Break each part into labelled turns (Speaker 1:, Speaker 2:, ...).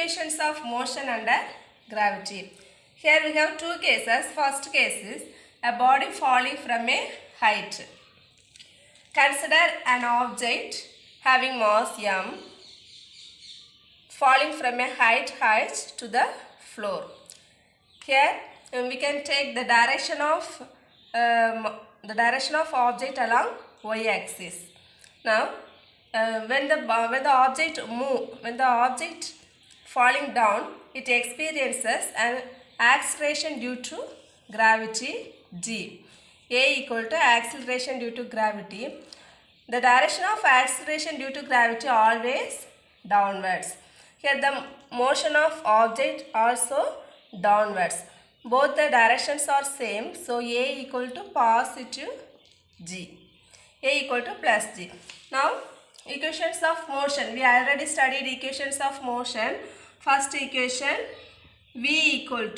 Speaker 1: equations of motion under gravity. Here we have two cases. First case is a body falling from a height. Consider an object having mass m falling from a height h to the floor. Here we can take the direction of object along y-axis. Now, when the object falling down, it experiences an acceleration due to gravity g. A equal to acceleration due to gravity. The direction of acceleration due to gravity always downwards. Here the motion of object also downwards. Both the directions are same. So A equal to positive g. A equal to plus g. Now equations of motion. We already studied equations of motion. First equation V equal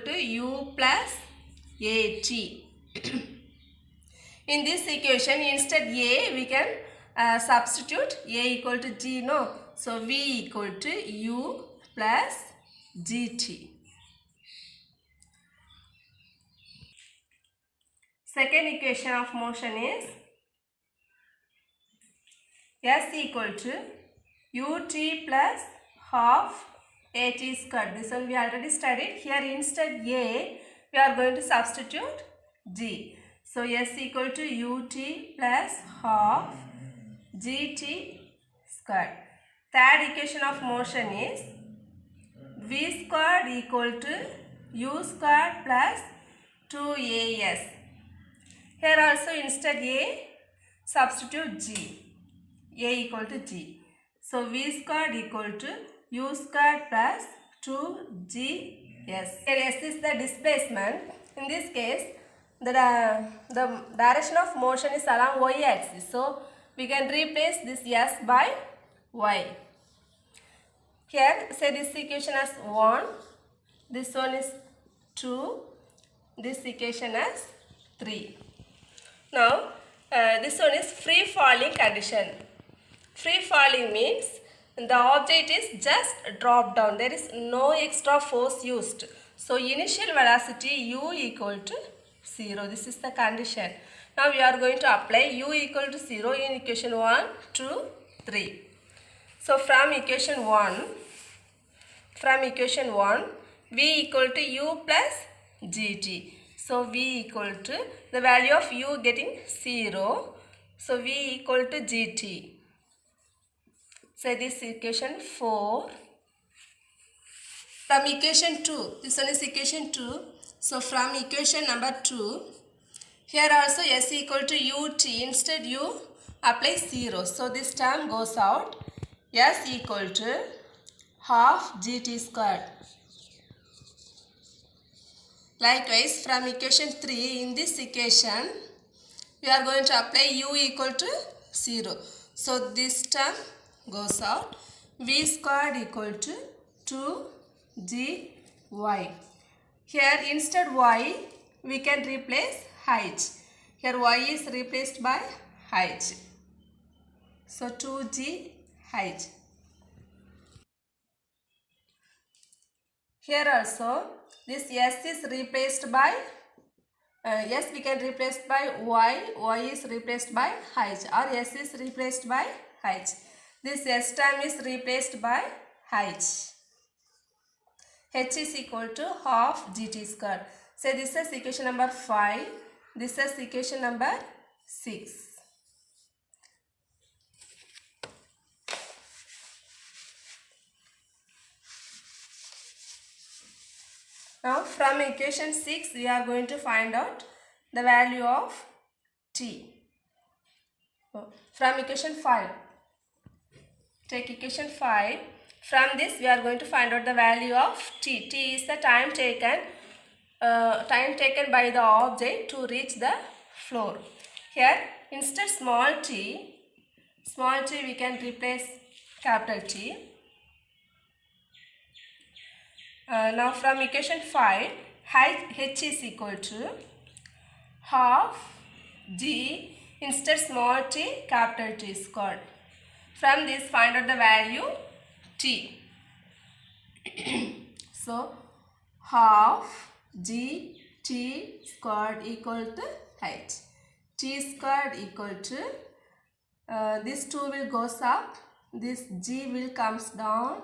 Speaker 1: to u plus at. In this equation, instead a we can substitute a equal to g, no? So v equal to u plus gt. Second equation of motion is s equal to ut plus half at squared. This one we already studied. Here instead a we are going to substitute g. So s equal to ut plus half gt squared. Third equation of motion is v squared equal to u squared plus 2as. Here also instead a substitute g. A equal to g. So v squared equal to u squared plus 2gs. Here s is the displacement. In this case, the direction of motion is along y-axis. So we can replace this s by y. Here say this equation as 1. This one is 2. This equation as 3. Now this one is free falling condition. Free falling means the object is just dropped down. There is no extra force used. So initial velocity u equal to 0. This is the condition. Now we are going to apply u equal to 0 in equation 1, 2, 3. So from equation 1, v equal to u plus gt. So v equal to the value of u getting 0. So v equal to gt. So this equation 4. From equation 2, this one is equation 2. So from equation number 2, here also s equal to ut. Instead u apply 0. So this term goes out. S equal to half gt squared. Likewise from equation 3, in this equation we are going to apply u equal to 0. So this term goes out. V squared equal to 2gy. Here instead y we can replace h. Here y is replaced by h. So 2gh. Here also this s is replaced by s we can replace by y is replaced by h, or s is replaced by h. This s term is replaced by h. H is equal to half gt squared. So this is equation number 5. This is equation number 6. Now from equation 6 we are going to find out the value of t. From equation 5. Take equation 5. From this we are going to find out the value of t. T is the time taken by the object to reach the floor. Here instead small t we can replace capital T. Now from equation 5, h is equal to half g instead small t capital T squared. From this, find out the value t. So, half g t squared equal to h. T squared equal to, this 2 will goes up, this g will comes down,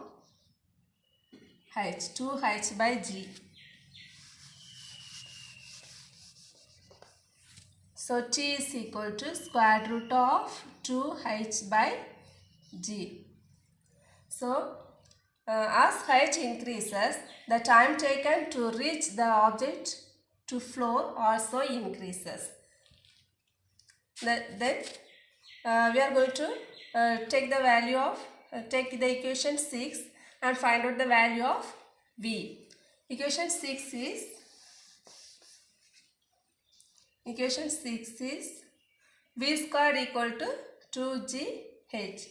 Speaker 1: h, 2h by g. So, t is equal to square root of 2h by g. So, as height increases, the time taken to reach the object to floor also increases. Then we are going to take the value of, take the equation 6 and find out the value of v. Equation 6 is v squared equal to 2gh.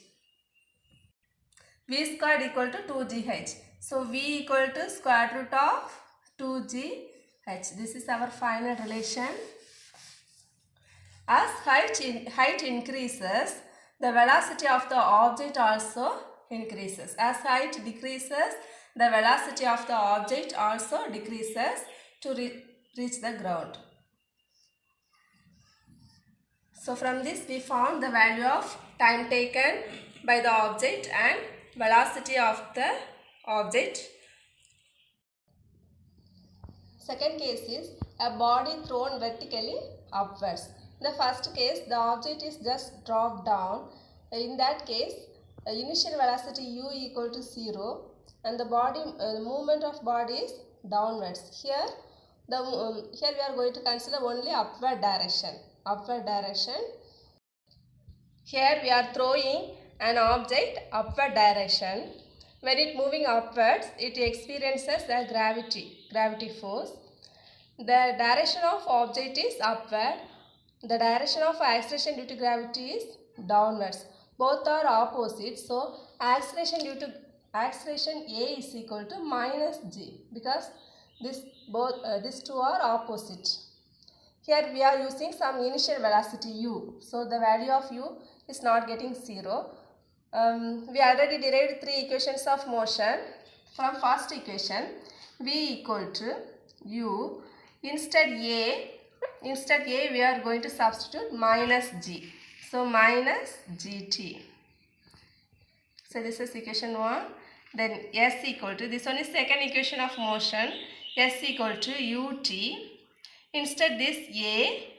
Speaker 1: V squared equal to 2gh. So, v equal to square root of 2gh. This is our final relation. As height increases, the velocity of the object also increases. As height decreases, the velocity of the object also decreases to reach the ground. So, from this we found the value of time taken by the object and velocity of the object. Second case is a body thrown vertically upwards. In the first case, the object is just dropped down. In that case, initial velocity u equal to 0 and the movement of body is downwards. Here we are going to consider only upward direction. Here we are throwing an object upward direction. When it moving upwards, it experiences a gravity force. The direction of object is upward. The direction of acceleration due to gravity is downwards. Both are opposite. So, acceleration A is equal to minus g because these two are opposite. Here we are using some initial velocity u. So, the value of u is not getting 0. We already derived 3 equations of motion. From first equation, v equal to u. Instead A we are going to substitute minus g. So, minus gt. So, this is equation 1. Then S equal to, this one is second equation of motion. S equal to ut. Instead this A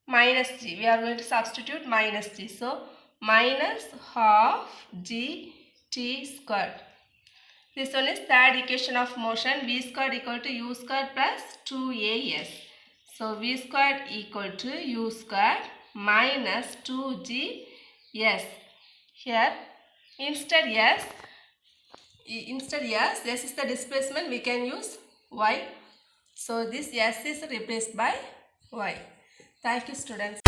Speaker 1: minus g. We are going to substitute minus g. So, minus half gt squared. This one is third equation of motion. V squared equal to u squared plus 2as. So, v squared equal to u squared minus 2gs. Here, instead s is the displacement, we can use y. So, this s is replaced by y. Thank you, students.